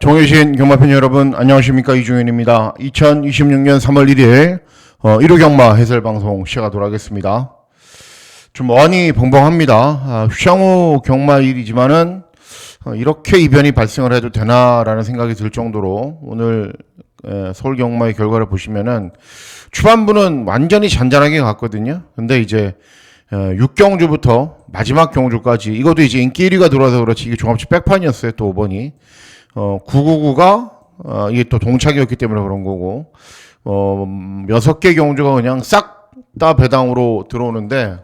동해신 경마팬 여러분 안녕하십니까, 이종현입니다. 2026년 3월 1일 1호 경마 해설방송 시작하도록 하겠습니다. 좀 어안이 벙벙합니다. 휴창후 경마일이지만은 이렇게 이변이 발생을 해도 되나라는 생각이 들 정도로 오늘 서울 경마의 결과를 보시면은 초반부는 완전히 잔잔하게 갔거든요. 근데 이제 6경주부터 마지막 경주까지, 이것도 이제 인기 1위가 들어와서 그렇지 이게 종합치 백판이었어요. 또 5번이 999가 이게 또 동착이었기 때문에 그런 거고, 6개 경주가 그냥 싹 다 배당으로 들어오는데,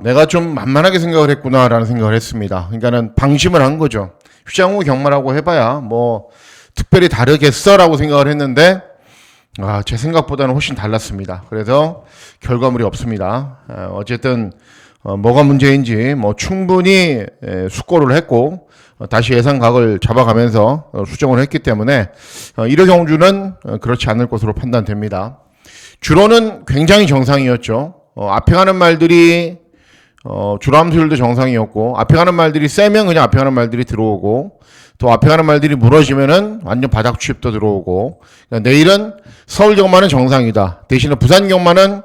내가 좀 만만하게 생각을 했구나라는 생각을 했습니다. 그러니까는 방심을 한 거죠. 휴창후 경마라고 해봐야 뭐 특별히 다르겠어라고 생각을 했는데, 제 생각보다는 훨씬 달랐습니다. 그래서 결과물이 없습니다. 어쨌든 뭐가 문제인지 뭐 충분히 숙고를 했고 다시 예상각을 잡아가면서 수정을 했기 때문에 1호 경주는 그렇지 않을 것으로 판단됩니다. 주로는 굉장히 정상이었죠. 앞에 가는 말들이 주로 함수율도 정상이었고, 앞에 가는 말들이 세면 그냥 앞에 가는 말들이 들어오고, 또 앞에 가는 말들이 무너지면은 완전 바닥 추입도 들어오고. 그러니까 내일은 서울 경마는 정상이다. 대신에 부산 경마는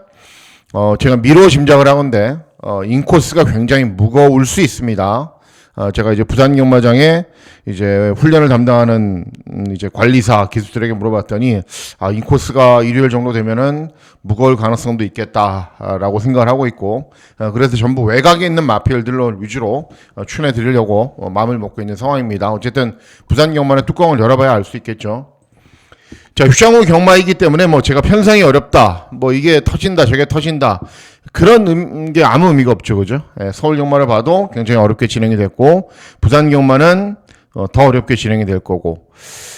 제가 미루어 짐작을 하건데 인코스가 굉장히 무거울 수 있습니다. 제가 이제 부산 경마장에 이제 훈련을 담당하는 이제 관리사 기수들에게 물어봤더니 인코스가 일요일 정도 되면은 무거울 가능성도 있겠다라고 생각을 하고 있고, 그래서 전부 외곽에 있는 마필들로 위주로 추천해 드리려고 마음을 먹고 있는 상황입니다. 어쨌든 부산 경마는 뚜껑을 열어봐야 알 수 있겠죠. 자, 휴창후 경마이기 때문에 뭐 제가 편성이 어렵다, 뭐 이게 터진다 저게 터진다, 그런 게 아무 의미가 없죠. 그죠? 서울 경마를 봐도 굉장히 어렵게 진행이 됐고, 부산 경마는 더 어렵게 진행이 될 거고.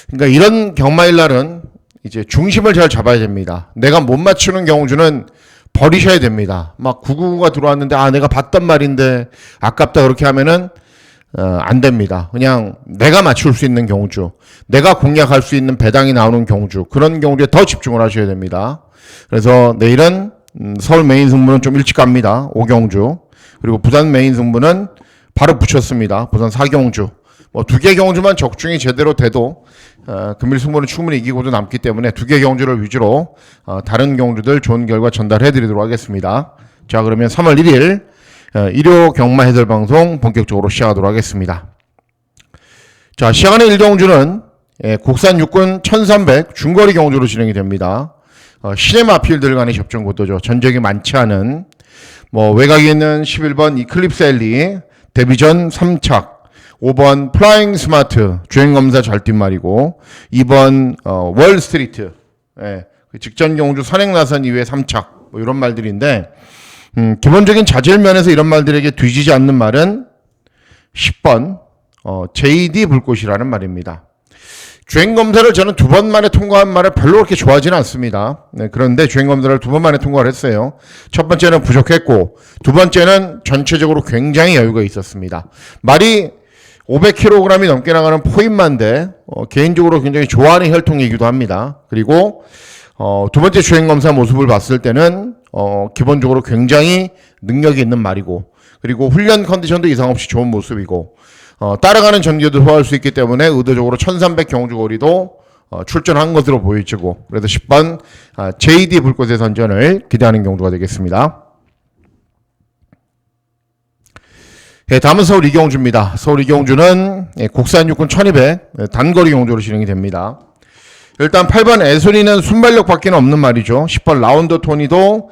그러니까 이런 경마일 날은 이제 중심을 잘 잡아야 됩니다. 내가 못 맞추는 경주는 버리셔야 됩니다. 막 999가 들어왔는데 내가 봤단 말인데 아깝다, 그렇게 하면은 안 됩니다. 그냥 내가 맞출 수 있는 경주, 내가 공략할 수 있는 배당이 나오는 경주, 그런 경주에 더 집중을 하셔야 됩니다. 그래서 내일은 서울 메인 승부는 좀 일찍 갑니다. 5경주. 그리고 부산 메인 승부는 바로 붙였습니다. 부산 4경주. 뭐 2개 경주만 적중이 제대로 돼도 금일 승부는 충분히 이기고도 남기 때문에 2개 경주를 위주로 다른 경주들 좋은 결과 전달해 드리도록 하겠습니다. 자, 그러면 3월 1일 1호 경마 해설 방송 본격적으로 시작하도록 하겠습니다. 자, 시작하는 1경주는 국산 육군 1300 중거리 경주로 진행이 됩니다. 신의 마필들 간의 접전 구도죠. 전적이 많지 않은, 뭐 외곽에 있는 11번 이클립스 엘리 데뷔전 3착, 5번 플라잉 스마트 주행검사 잘 뛴 말이고, 2번 월스트리트 직전 경주 선행 나선 이후에 3착, 뭐 이런 말들인데, 기본적인 자질 면에서 이런 말들에게 뒤지지 않는 말은 10번 JD 불꽃이라는 말입니다. 주행검사를 저는 2번 만에 통과한 말을 별로 그렇게 좋아하지는 않습니다. 그런데 주행검사를 2번 만에 통과를 했어요. 첫 번째는 부족했고, 두 번째는 전체적으로 굉장히 여유가 있었습니다. 말이 500kg이 넘게 나가는 포인만데 개인적으로 굉장히 좋아하는 혈통이기도 합니다. 그리고 두 번째 주행검사 모습을 봤을 때는 기본적으로 굉장히 능력이 있는 말이고, 그리고 훈련 컨디션도 이상 없이 좋은 모습이고, 따라가는 전개도 소화할 수 있기 때문에 의도적으로 1300 경주거리도 출전한 것으로 보여지고, 그래서 10번 JD 불꽃의 선전을 기대하는 경주가 되겠습니다. 다음은 서울 2경주입니다. 서울 2경주는 국산 육군 1200 단거리 경주로 진행이 됩니다. 일단 8번 애소리는 순발력 밖에는 없는 말이죠. 10번 라운드 토니도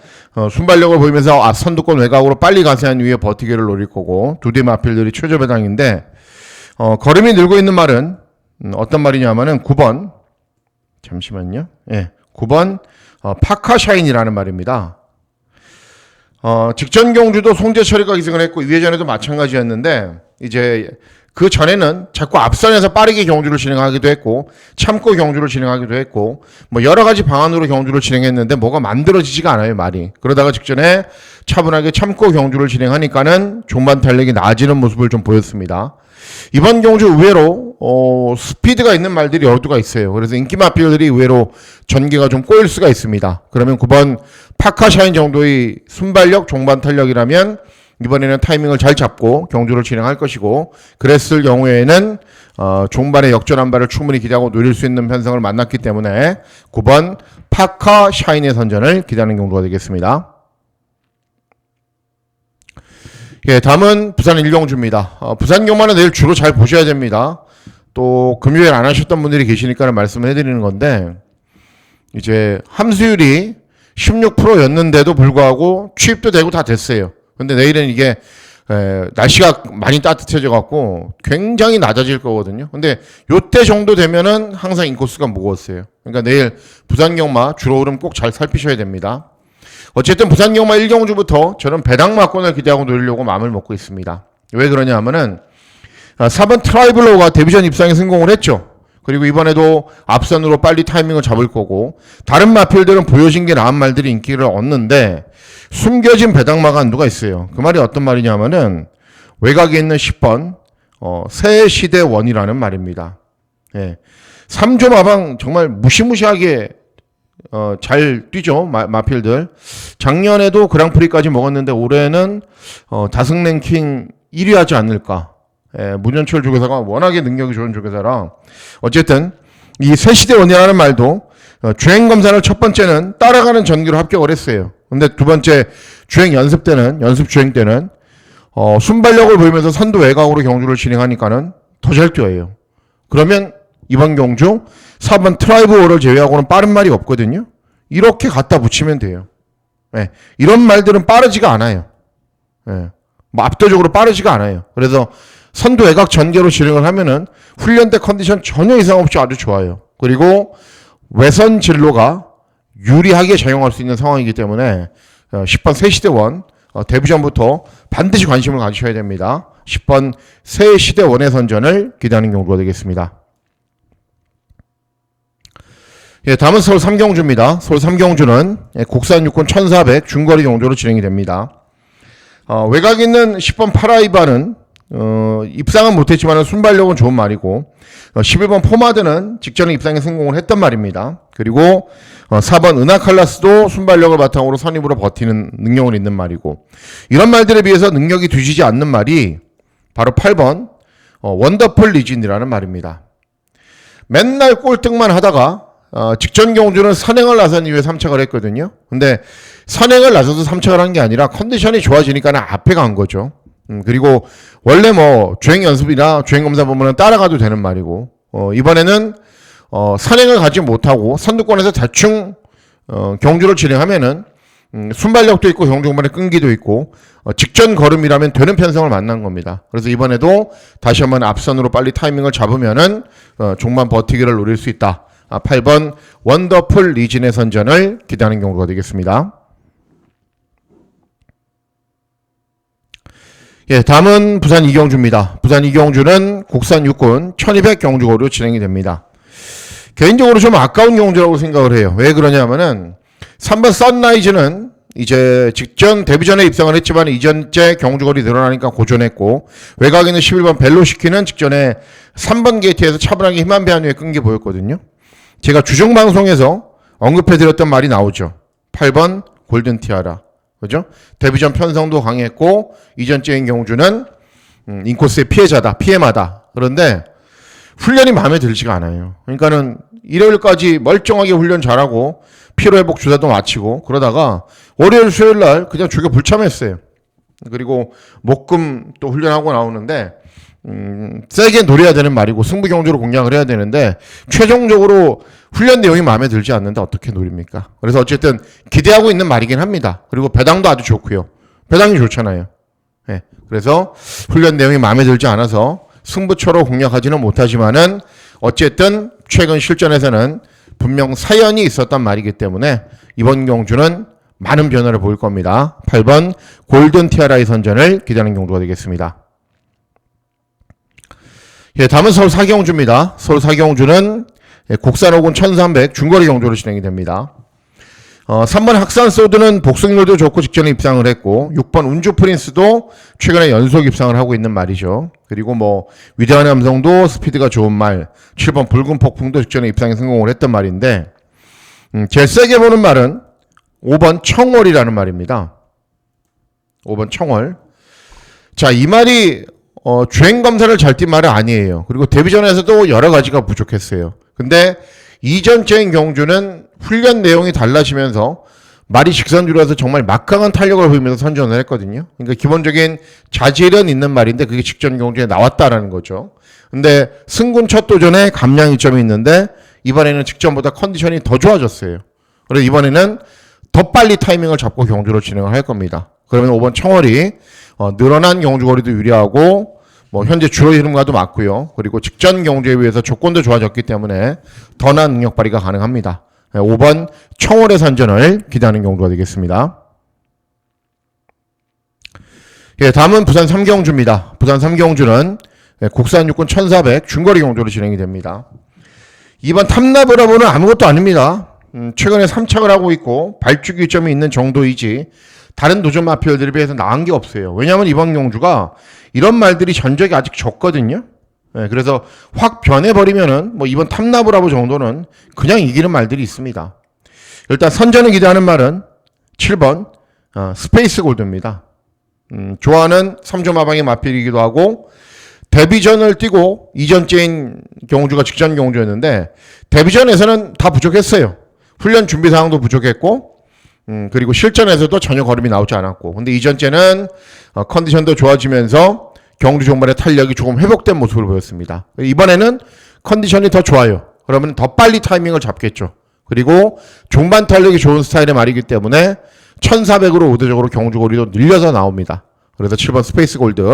순발력을 보이면서 선두권 외곽으로 빨리 가세한 이후에 버티기를 노릴 거고, 두 대 마필들이 최저 배당인데, 걸음이 늘고 있는 말은 어떤 말이냐면은 9번, 잠시만요. 9번 파카샤인이라는 말입니다. 직전 경주도 송재철이가 기승을 했고 2회전에도 마찬가지였는데, 이제 그 전에는 자꾸 앞선에서 빠르게 경주를 진행하기도 했고 참고 경주를 진행하기도 했고, 뭐 여러 가지 방안으로 경주를 진행했는데 뭐가 만들어지지가 않아요, 말이. 그러다가 직전에 차분하게 참고 경주를 진행하니까는 종반 탄력이 나아지는 모습을 좀 보였습니다. 이번 경주 의외로 스피드가 있는 말들이 여러두가 있어요. 그래서 인기 마필들이 의외로 전개가 좀 꼬일 수가 있습니다. 그러면 9번 파카샤인 정도의 순발력 종반 탄력이라면 이번에는 타이밍을 잘 잡고 경주를 진행할 것이고, 그랬을 경우에는 종반의 역전한 발을 충분히 기대하고 노릴 수 있는 편성을 만났기 때문에 9번 파카 샤인의 선전을 기대하는 경주가 되겠습니다. 예, 다음은 부산 일경주입니다. 부산 경마는 내일 주로 잘 보셔야 됩니다. 또 금요일 안 하셨던 분들이 계시니까 말씀을 해드리는 건데, 이제 함수율이 16%였는데도 불구하고 취입도 되고 다 됐어요. 근데 내일은 이게 날씨가 많이 따뜻해져 갖고 굉장히 낮아질 거거든요. 근데 요때 정도 되면은 항상 인코스가 무거웠어요. 그러니까 내일 부산 경마 주로 흐름 꼭 잘 살피셔야 됩니다. 어쨌든 부산 경마 1경주부터 저는 배당 막권을 기대하고 노리려고 마음을 먹고 있습니다. 왜 그러냐 하면은 4번 트라이블로가 데뷔전 입상에 성공을 했죠. 그리고 이번에도 앞선으로 빨리 타이밍을 잡을 거고, 다른 마필들은 보여진 게 나은 말들이 인기를 얻는데 숨겨진 배당마가 한두가 있어요. 그 말이 어떤 말이냐면은 외곽에 있는 10번 새 시대 원이라는 말입니다. 예. 3조 마방 정말 무시무시하게 잘 뛰죠. 마필들. 작년에도 그랑프리까지 먹었는데 올해는 다승 랭킹 1위 하지 않을까. 예, 문현철 조교사가 워낙에 능력이 좋은 조교사라. 어쨌든 이 새시대원이라는 말도 주행 검사를 첫 번째는 따라가는 전기로 합격을 했어요. 근데 두 번째 주행 연습 주행 때는 순발력을 보이면서 선두 외곽으로 경주를 진행하니까는 더 잘 뛰어요. 그러면 이번 경주 4번 트라이브오를 제외하고는 빠른 말이 없거든요. 이렇게 갖다 붙이면 돼요. 예, 이런 말들은 빠르지가 않아요. 예, 뭐 압도적으로 빠르지가 않아요. 그래서 선두 외곽 전개로 진행을 하면은 훈련 때 컨디션 전혀 이상 없이 아주 좋아요. 그리고 외선 진로가 유리하게 작용할 수 있는 상황이기 때문에 10번 새시대원 데뷔전부터 반드시 관심을 가지셔야 됩니다. 10번 새시대원의 선전을 기대하는 경우가 되겠습니다. 예, 다음은 서울 3경주입니다. 서울 3경주는 국산 육군 1400 중거리 경주로 진행이 됩니다. 외곽에 있는 10번 파라이바는 입상은 못했지만 순발력은 좋은 말이고, 11번 포마드는 직전에 입상에 성공을 했던 말입니다. 그리고 4번 은하칼라스도 순발력을 바탕으로 선입으로 버티는 능력은 있는 말이고, 이런 말들에 비해서 능력이 뒤지지 않는 말이 바로 8번 원더풀 리진이라는 말입니다. 맨날 꼴등만 하다가 직전 경주는 선행을 나선 이후에 3착을 했거든요. 근데 선행을 나서서 3착을 한 게 아니라 컨디션이 좋아지니까 앞에 간 거죠. 그리고 원래 뭐 주행 연습이나 주행 검사 보면은 따라가도 되는 말이고, 이번에는 선행을 가지 못하고 선두권에서 대충 경주를 진행하면은 순발력도 있고 경주간의 끈기도 있고 직전 걸음이라면 되는 편성을 만난 겁니다. 그래서 이번에도 다시 한번 앞선으로 빨리 타이밍을 잡으면은 종반 버티기를 노릴 수 있다. 8번 원더풀 리진의 선전을 기대하는 경우가 되겠습니다. 예, 다음은 부산 이경주입니다. 부산 이경주는 국산 육군 1200 경주거리로 진행이 됩니다. 개인적으로 좀 아까운 경주라고 생각을 해요. 왜 그러냐면은 3번 선라이즈는 이제 직전 데뷔전에 입상을 했지만 이전째 경주거리 늘어나니까 고전했고, 외곽에 있는 11번 벨로시키는 직전에 3번 게이트에서 차분하게 힘한 배한 후에 끈기 보였거든요. 제가 주중 방송에서 언급해드렸던 말이 나오죠. 8번 골든 티아라. 그죠? 데뷔전 편성도 강했고, 이전째인 경주는 인코스의 피해자다, 피해마다. 그런데 훈련이 마음에 들지가 않아요. 그러니까는 일요일까지 멀쩡하게 훈련 잘하고 피로회복 주사도 마치고 그러다가 월요일 수요일 날 그냥 조교 불참했어요. 그리고 목금 또 훈련하고 나오는데 세게 노려야 되는 말이고 승부 경주로 공략을 해야 되는데 최종적으로 훈련 내용이 마음에 들지 않는데 어떻게 노립니까? 그래서 어쨌든 기대하고 있는 말이긴 합니다. 그리고 배당도 아주 좋고요. 배당이 좋잖아요. 네. 그래서 훈련 내용이 마음에 들지 않아서 승부처로 공략하지는 못하지만은 어쨌든 최근 실전에서는 분명 사연이 있었단 말이기 때문에 이번 경주는 많은 변화를 보일 겁니다. 8번 골든 티아라의 선전을 기대하는 경주가 되겠습니다. 예, 다음은 서울 사경주입니다. 서울 사경주는 국산 호군 1300 중거리 경주로 진행이 됩니다. 3번 학산 소드는 복승률도 좋고 직전에 입상을 했고, 6번 운주 프린스도 최근에 연속 입상을 하고 있는 말이죠. 그리고 뭐 위대한 함성도 스피드가 좋은 말, 7번 붉은 폭풍도 직전에 입상에 성공을 했던 말인데, 제일 세게 보는 말은 5번 청월이라는 말입니다. 5번 청월. 자, 이 말이 주행 검사를 잘 뛴 말은 아니에요. 그리고 데뷔전에서도 여러 가지가 부족했어요. 근데 이전째인 경주는 훈련 내용이 달라지면서 말이 직선주로서 정말 막강한 탄력을 보이면서 선전을 했거든요. 그러니까 기본적인 자질은 있는 말인데 그게 직전 경주에 나왔다라는 거죠. 근데 승군 첫 도전에 감량 이점이 있는데 이번에는 직전보다 컨디션이 더 좋아졌어요. 그래서 이번에는 더 빨리 타이밍을 잡고 경주로 진행을 할 겁니다. 그러면 5번 청월이 늘어난 경주거리도 유리하고 뭐 현재 주로 흐름과도 맞고요. 그리고 직전 경주에 비해서 조건도 좋아졌기 때문에 더 나은 능력 발휘가 가능합니다. 5번 청월의 선전을 기대하는 경주가 되겠습니다. 예, 다음은 부산 3경주입니다. 부산 3경주는 국산 육군 1400 중거리 경주로 진행이 됩니다. 이번 탐나브라보는 아무것도 아닙니다. 최근에 3착을 하고 있고 발주기 점이 있는 정도이지 다른 도전 마필들에 비해서 나은 게 없어요. 왜냐하면 이번 경주가 이런 말들이 전적이 아직 적거든요. 네, 그래서 확 변해버리면은 뭐 이번 탐나브라보 정도는 그냥 이기는 말들이 있습니다. 일단 선전을 기대하는 말은 7번 스페이스 골드입니다. 좋아하는 3조 마방의 마필이기도 하고 데뷔전을 뛰고 이전째인 경주가 직전 경주였는데 데뷔전에서는 다 부족했어요. 훈련 준비 사항도 부족했고 그리고 실전에서도 전혀 걸음이 나오지 않았고 근데 이전째는 컨디션도 좋아지면서 경주 종말의 탄력이 조금 회복된 모습을 보였습니다. 이번에는 컨디션이 더 좋아요. 그러면 더 빨리 타이밍을 잡겠죠. 그리고 종반 탄력이 좋은 스타일의 말이기 때문에 1400으로 의도적으로 경주 거리도 늘려서 나옵니다. 그래서 7번 스페이스 골드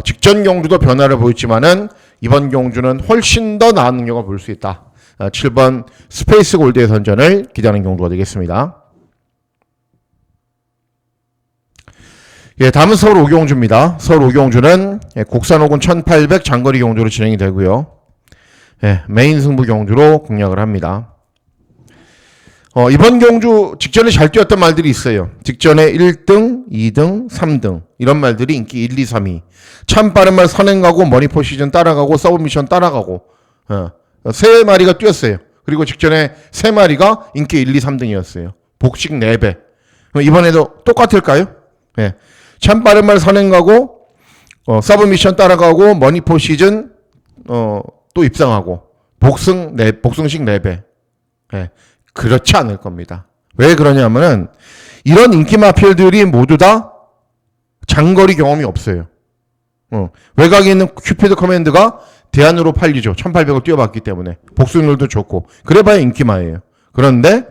직전 경주도 변화를 보였지만은 이번 경주는 훨씬 더 나은 능력을 볼 수 있다. 7번 스페이스 골드의 선전을 기대하는 경주가 되겠습니다. 예, 다음은 서울 오경주입니다. 서울 오경주는 국산 호군 1800 장거리 경주로 진행이 되고요. 예, 메인 승부 경주로 공략을 합니다. 이번 경주 직전에 잘 뛰었던 말들이 있어요. 직전에 1등, 2등, 3등 이런 말들이 인기 1, 2, 3위. 참 빠른 말 선행 가고 머니포 시즌 따라가고 서브미션 따라가고 세 마리가 뛰었어요. 그리고 직전에 세 마리가 인기 1, 2, 3등이었어요. 복식 4배. 이번에도 똑같을까요? 예. 참 빠른 말 선행 가고 서브미션 따라가고 머니포 시즌 또 입상하고 복승식 4배. 예. 그렇지 않을 겁니다. 왜 그러냐면은 이런 인기 마필들이 모두 다 장거리 경험이 없어요. 외곽에 있는 큐피드 커맨드가 대안으로 팔리죠. 1800을 뛰어봤기 때문에 복수율도 좋고 그래봐야 인기마예요. 그런데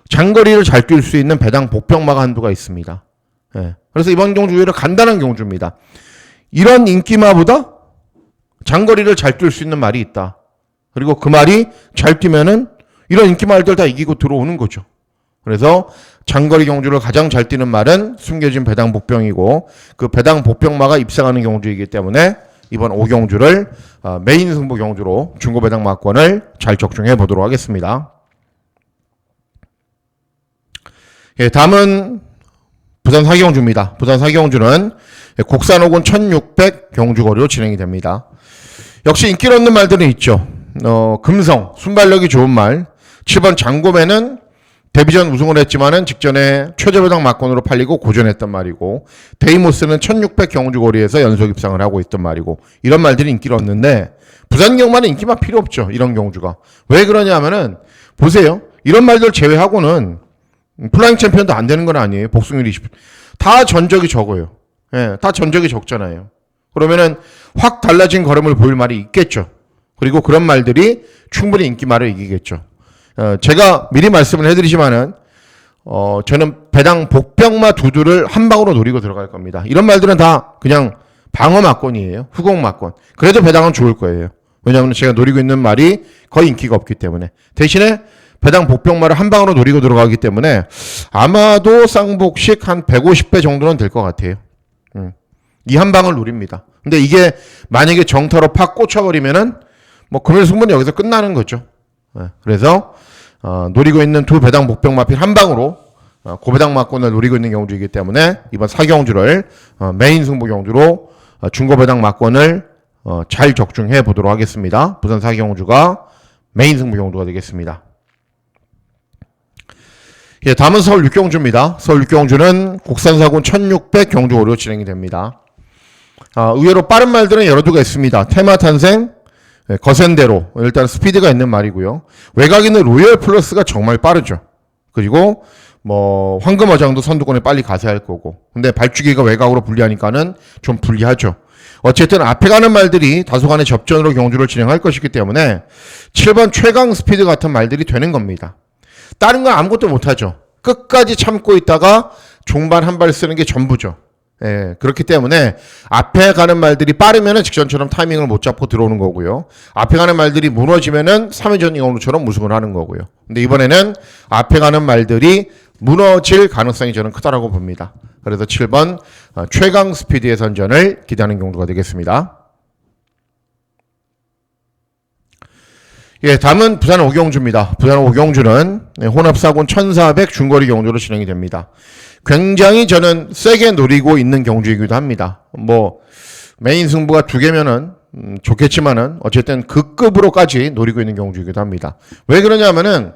장거리를 잘 뛸 수 있는 배당 복병마가 한도가 있습니다. 예. 그래서 이번 경주 의외로 간단한 경주입니다. 이런 인기마보다 장거리를 잘 뛸 수 있는 말이 있다. 그리고 그 말이 잘 뛰면은 이런 인기 말들 다 이기고 들어오는 거죠. 그래서 장거리 경주를 가장 잘 뛰는 말은 숨겨진 배당 복병이고 그 배당 복병마가 입상하는 경주이기 때문에 이번 5경주를 메인 승부 경주로 중고 배당 막권을 잘 적중해 보도록 하겠습니다. 예, 다음은 부산 4경주입니다. 부산 4경주는 국산 호군 1600 경주거리로 진행이 됩니다. 역시 인기를 얻는 말들은 있죠. 금성, 순발력이 좋은 말. 7번 장고매는 데뷔전 우승을 했지만은 직전에 최저배당 막권으로 팔리고 고전했던 말이고 데이모스는 1600 경주거리에서 연속 입상을 하고 있던 말이고 이런 말들이 인기를 얻는데 부산 경마는 인기만 필요 없죠. 이런 경주가. 왜 그러냐면은 보세요. 이런 말들 제외하고는 플라잉 챔피언도 안 되는 건 아니에요. 복승률 20. 다 전적이 적어요. 예, 다 전적이 적잖아요. 그러면은 확 달라진 걸음을 보일 말이 있겠죠. 그리고 그런 말들이 충분히 인기말을 이기겠죠. 제가 미리 말씀을 해드리지만은 저는 배당 복병마 두두를 한 방으로 노리고 들어갈 겁니다. 이런 말들은 다 그냥 방어 막권이에요. 후공 막권. 그래도 배당은 좋을 거예요. 왜냐하면 제가 노리고 있는 말이 거의 인기가 없기 때문에. 대신에 배당 복병마를 한 방으로 노리고 들어가기 때문에 아마도 쌍복식 한 150배 정도는 될 것 같아요. 이 한 방을 노립니다. 근데 이게 만약에 정타로 팍 꽂혀버리면은 뭐 금일 승부는 여기서 끝나는 거죠. 그래서 노리고 있는 두 배당 복병 마필 한 방으로 고배당 막권을 노리고 있는 경주이기 때문에 이번 4경주를 메인 승부 경주로 중고 배당 막권을 잘 적중해 보도록 하겠습니다. 부산 4경주가 메인 승부 경주가 되겠습니다. 예, 다음은 서울 6경주입니다. 서울 6경주는 국산사군 1600 경주거리로 진행이 됩니다. 의외로 빠른 말들은 여러 두가 있습니다. 테마 탄생, 거센대로 일단 스피드가 있는 말이고요. 외곽 있는 로열 플러스가 정말 빠르죠. 그리고 뭐 황금 어장도 선두권에 빨리 가세야 할 거고. 근데 발주기가 외곽으로 불리하니까는 좀 불리하죠. 어쨌든 앞에 가는 말들이 다소간의 접전으로 경주를 진행할 것이기 때문에 7번 최강 스피드 같은 말들이 되는 겁니다. 다른 건 아무것도 못하죠. 끝까지 참고 있다가 종반 한 발 쓰는 게 전부죠. 예, 그렇기 때문에 앞에 가는 말들이 빠르면은 직전처럼 타이밍을 못 잡고 들어오는 거고요. 앞에 가는 말들이 무너지면은 3회전 경주처럼 우승을 하는 거고요. 근데 이번에는 앞에 가는 말들이 무너질 가능성이 저는 크다라고 봅니다. 그래서 7번 최강 스피드의 선전을 기대하는 경주가 되겠습니다. 예, 다음은 부산 오경주입니다. 부산 오경주는 혼합사군 1400 중거리 경주로 진행이 됩니다. 굉장히 저는 세게 노리고 있는 경주이기도 합니다. 뭐 메인 승부가 2개면은 좋겠지만은 어쨌든 그 급으로까지 노리고 있는 경주이기도 합니다. 왜 그러냐면은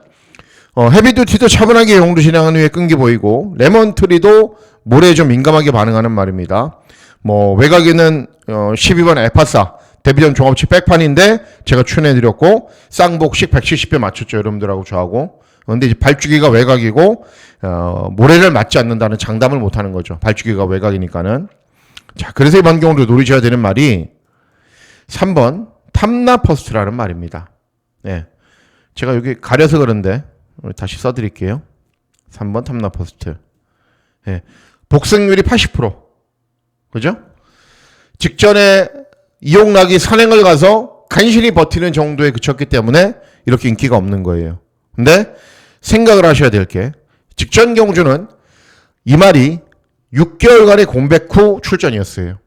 헤비듀티도 차분하게 경주 진행한 후에 끈기 보이고 레몬트리도 모래에 좀 민감하게 반응하는 말입니다. 뭐 외곽에는 12번 에파사 데뷔전 종합치 백판인데 제가 추천해드렸고 쌍복식 170배 맞췄죠. 여러분들하고 저하고. 근데 이제 발주기가 외곽이고 모래를 맞지 않는다는 장담을 못하는 거죠. 발주기가 외곽이니까는. 자, 그래서 이번 경우도 노리셔야 되는 말이 3번 탐나퍼스트라는 말입니다. 네, 제가 여기 가려서 그런데 다시 써드릴게요. 3번 탐나퍼스트. 네, 복승률이 80%. 그죠? 직전에 이용락이 선행을 가서 간신히 버티는 정도에 그쳤기 때문에 이렇게 인기가 없는 거예요. 근데 생각을 하셔야 될 게 직전 경주는 이 말이 6개월간의 공백 후 출전이었어요.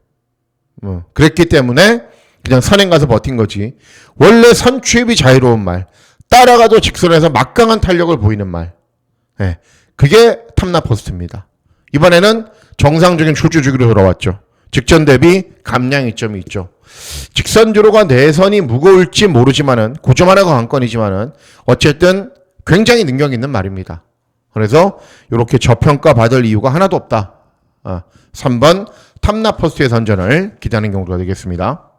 그랬기 때문에 그냥 선행 가서 버틴 거지. 원래 선취입이 자유로운 말, 따라가도 직선에서 막강한 탄력을 보이는 말, 네, 그게 탐나퍼스트입니다. 이번에는 정상적인 출주 주기로 돌아왔죠. 직전 대비 감량 이점이 있죠. 직선주로가 내선이 무거울지 모르지만은 고점 하나가 관건이지만은 어쨌든 굉장히 능력 있는 말입니다. 그래서 이렇게 저평가 받을 이유가 하나도 없다. 3번 탐나퍼스트의 선전을 기대하는 경우가 되겠습니다.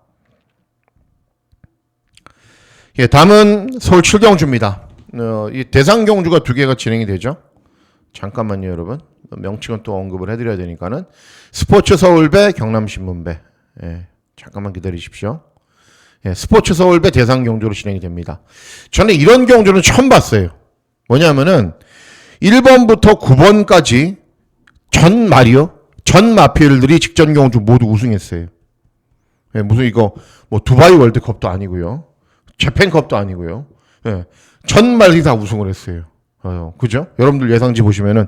예, 다음은 서울 7경주입니다. 이 대상 경주가 2개가 진행이 되죠. 잠깐만요, 여러분. 명칭은 또 언급을 해드려야 되니까는 스포츠 서울배, 경남신문배. 예, 잠깐만 기다리십시오. 예, 스포츠 서울배 대상 경주로 진행이 됩니다. 저는 이런 경주는 처음 봤어요. 뭐냐면은 1번부터 9번까지 전 마필들이 직전 경주 모두 우승했어요. 예, 무슨 이거 뭐 두바이 월드컵도 아니고요. 재팬컵도 아니고요. 예, 전 말이 다 우승을 했어요. 그죠? 여러분들 예상지 보시면은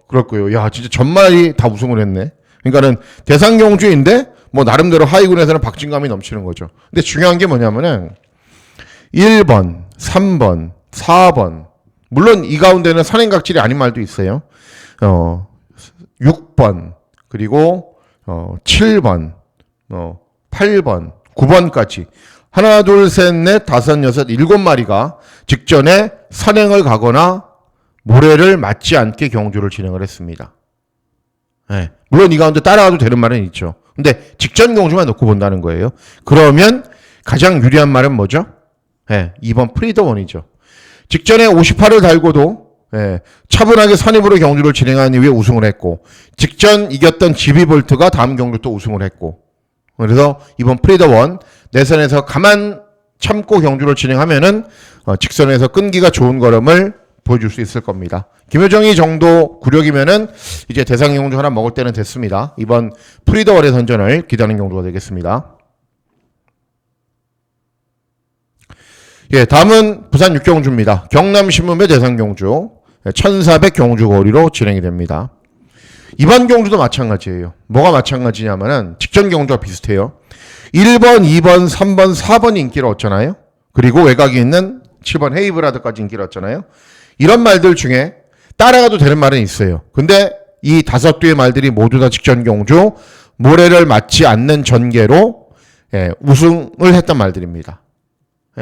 그럴 거예요. 야, 진짜 전말이 다 우승을 했네. 그러니까는 대상 경주인데 뭐 나름대로 하위군에서는 박진감이 넘치는 거죠. 근데 중요한 게 뭐냐면은 1번, 3번, 4번 물론 이 가운데는 선행각질이 아닌 말도 있어요. 6번 그리고 7번, 8번, 9번까지 하나, 둘, 셋, 넷, 다섯, 여섯, 7마리가 직전에 선행을 가거나 모래를 맞지 않게 경주를 진행을 했습니다. 네. 물론 이 가운데 따라가도 되는 말은 있죠. 근데 직전 경주만 놓고 본다는 거예요. 그러면 가장 유리한 말은 뭐죠? 네. 2번 프리더원이죠. 직전에 58을 달고도 차분하게 선입으로 경주를 진행한 이후에 우승을 했고 직전 이겼던 지비볼트가 다음 경주 또 우승을 했고 그래서 이번 프리더원 내선에서 가만 참고 경주를 진행하면은 직선에서 끈기가 좋은 걸음을 보여줄 수 있을 겁니다. 김효정이 정도 구력이면은 이제 대상 경주 하나 먹을 때는 됐습니다. 이번 프리더원의 선전을 기대하는 경주가 되겠습니다. 예, 다음은 부산 6경주입니다. 경남신문배 대상 경주 1400 경주 거리로 진행이 됩니다. 이번 경주도 마찬가지예요. 뭐가 마찬가지냐면은 직전 경주와 비슷해요. 1번, 2번, 3번, 4번이 인기를 얻잖아요. 그리고 외곽이 있는 7번 헤이브라드까지 인기를 얻잖아요. 이런 말들 중에 따라가도 되는 말은 있어요. 근데 이 5개의 말들이 모두 다 직전 경주 모래를 맞지 않는 전개로 우승을 했던 말들입니다.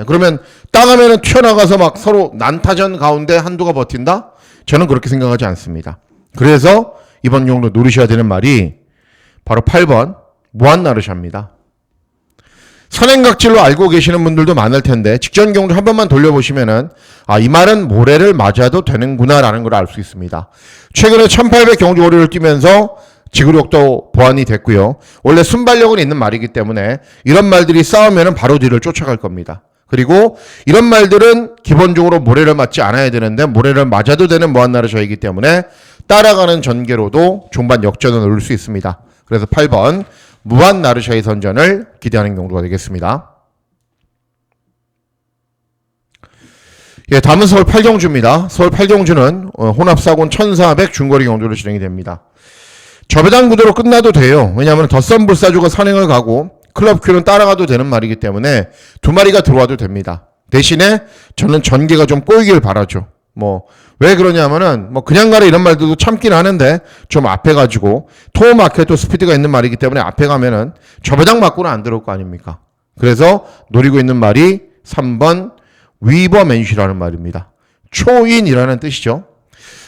그러면 따가면은 튀어나가서 막 서로 난타전 가운데 한두가 버틴다? 저는 그렇게 생각하지 않습니다. 그래서 이번 경주 노리셔야 되는 말이 바로 8번 무한나르샤입니다. 선행각질로 알고 계시는 분들도 많을 텐데 직전 경주 한 번만 돌려보시면은 이 말은 모래를 맞아도 되는구나라는 걸 알 수 있습니다. 최근에 1800 경주 거리를 뛰면서 지구력도 보완이 됐고요. 원래 순발력은 있는 말이기 때문에 이런 말들이 싸우면은 바로 뒤를 쫓아갈 겁니다. 그리고 이런 말들은 기본적으로 모래를 맞지 않아야 되는데 모래를 맞아도 되는 무한나르샤이기 때문에 따라가는 전개로도 종반 역전을 노릴 수 있습니다. 그래서 8번 무한나르샤의 선전을 기대하는 경주가 되겠습니다. 예, 다음은 서울 8경주입니다. 서울 8경주는 혼합사곤 1400 중거리 경주로 진행이 됩니다. 저배당 구도로 끝나도 돼요. 왜냐하면 덧선 불사조가 선행을 가고 클럽 큐는 따라가도 되는 말이기 때문에 두 마리가 들어와도 됩니다. 대신에 저는 전개가 좀 꼬이길 바라죠. 왜 그러냐면은 그냥 가라 이런 말들도 참긴 하는데 좀 앞에 가지고 토어 마켓도 스피드가 있는 말이기 때문에 앞에 가면은 저배당 맞고는 안 들어올 거 아닙니까? 그래서 노리고 있는 말이 3번 위버 맨쉬라는 말입니다. 초인이라는 뜻이죠.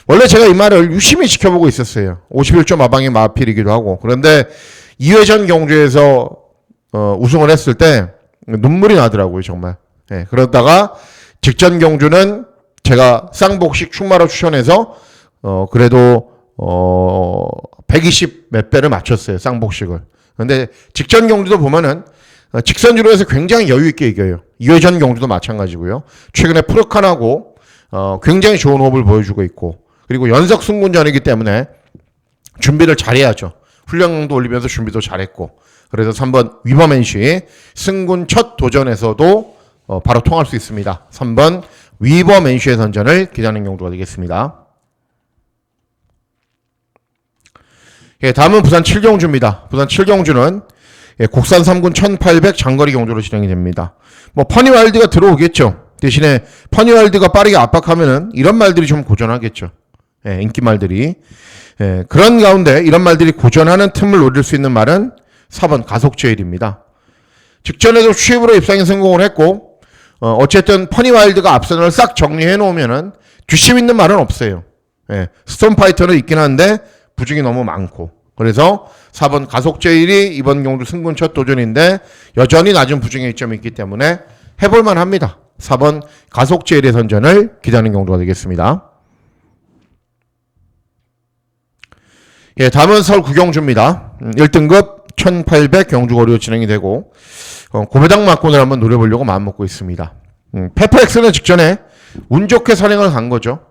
원래 제가 이 말을 유심히 지켜보고 있었어요. 51점 마방의 마필이기도 하고. 그런데 2회전 경주에서 우승을 했을 때 눈물이 나더라고요, 정말. 네, 그러다가 직전 경주는 제가 쌍복식 충마로 추천해서 그래도 120 몇 배를 맞췄어요, 쌍복식을. 그런데 직전 경주도 보면은 직선주로 해서 굉장히 여유 있게 이겨요. 2회전 경주도 마찬가지고요. 최근에 프로칸하고 굉장히 좋은 호흡을 보여주고 있고, 그리고 연석 승군전이기 때문에 준비를 잘해야죠. 훈련도 올리면서 준비도 잘했고, 그래서 3번 위버맨시 승군 첫 도전에서도 바로 통할 수 있습니다. 3번 위버맨시의 선전을 기대하는 경주가 되겠습니다. 예, 다음은 부산 7경주입니다. 부산 7경주는 국산 3군 1800 장거리 경주로 진행이 됩니다. 퍼니와일드가 들어오겠죠. 대신에 퍼니와일드가 빠르게 압박하면은 이런 말들이 좀 고전하겠죠. 예, 인기 말들이. 예, 그런 가운데 이런 말들이 고전하는 틈을 노릴 수 있는 말은 4번 가속제일입니다. 직전에도 추입으로 입상에 성공을 했고, 어쨌든 퍼니와일드가 앞선을 싹 정리해 놓으면은 뒷심 있는 말은 없어요. 예, 스톰파이터는 있긴 한데 부중이 너무 많고, 그래서 4번 가속제일이 이번 경주 승군 첫 도전인데 여전히 낮은 부중의 이점이 있기 때문에 해볼만 합니다. 4번 가속제일의 선전을 기대하는 경주가 되겠습니다. 예, 다음은 서울 9경주입니다. 1등급 1800 경주거리로 진행이 되고, 고배당 막곤을 한번 노려보려고 마음먹고 있습니다. 페퍼엑스는 직전에 운 좋게 선행을 간 거죠.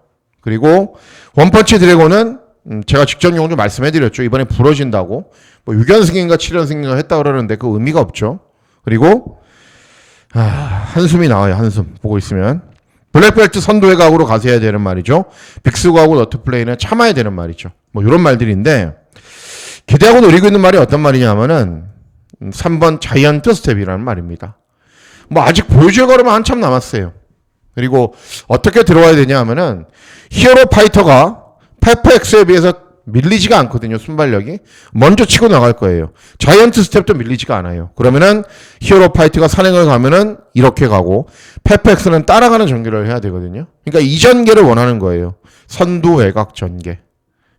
그리고 원펀치 드래곤은 제가 직전 경주 말씀해드렸죠. 이번에 부러진다고. 6연승인가 7연승인가 했다 그러는데 그 의미가 없죠. 그리고 한숨이 나와요. 한숨 보고 있으면. 블랙벨트 선도회 각으로 가세야 되는 말이죠. 빅스구하고 너트플레이는 참아야 되는 말이죠. 이런 말들인데, 기대하고 노리고 있는 말이 어떤 말이냐면은 3번 자이언트 스텝이라는 말입니다. 아직 보여줄 걸음은 한참 남았어요. 그리고 어떻게 들어와야 되냐 하면은 히어로 파이터가 페퍼엑스에 비해서 밀리지가 않거든요. 순발력이. 먼저 치고 나갈 거예요. 자이언트 스텝도 밀리지가 않아요. 그러면은 히어로 파이터가 산행을 가면은 이렇게 가고 페퍼엑스는 따라가는 전개를 해야 되거든요. 그러니까 이 전개를 원하는 거예요. 선두 외곽 전개.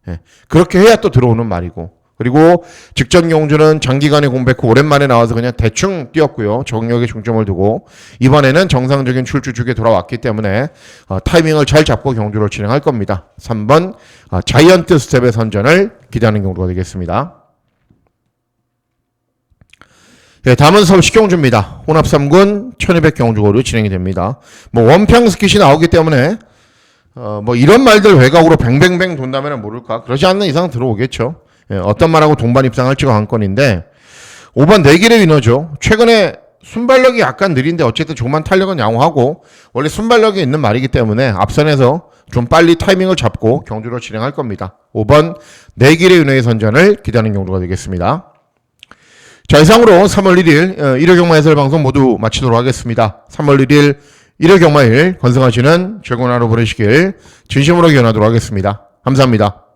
예. 그렇게 해야 또 들어오는 말이고. 그리고 직전 경주는 장기간의 공백 후 오랜만에 나와서 그냥 대충 뛰었고요. 정력에 중점을 두고 이번에는 정상적인 출주 주기에 돌아왔기 때문에 타이밍을 잘 잡고 경주를 진행할 겁니다. 3번 자이언트 스텝의 선전을 기대하는 경주가 되겠습니다. 네, 다음은 서울 10경주입니다. 혼합 3군 1200 경주거리로 진행이 됩니다. 원평 스킷이 나오기 때문에 이런 말들 외곽으로 뱅뱅뱅 돈다면 모를까? 그러지 않는 이상 들어오겠죠. 예, 어떤 말하고 동반 입상할지가 관건인데 5번 내길의 위너죠. 최근에 순발력이 약간 느린데 어쨌든 조만 탄력은 양호하고 원래 순발력이 있는 말이기 때문에 앞선에서 좀 빨리 타이밍을 잡고 경주를 진행할 겁니다. 5번 내길의 위너의 선전을 기대하는 경주가 되겠습니다. 자, 이상으로 3월 1일 일요경마 해설방송 모두 마치도록 하겠습니다. 3월 1일 일요경마일 건승하시는 즐거운 하루 보내시길 진심으로 기원하도록 하겠습니다. 감사합니다.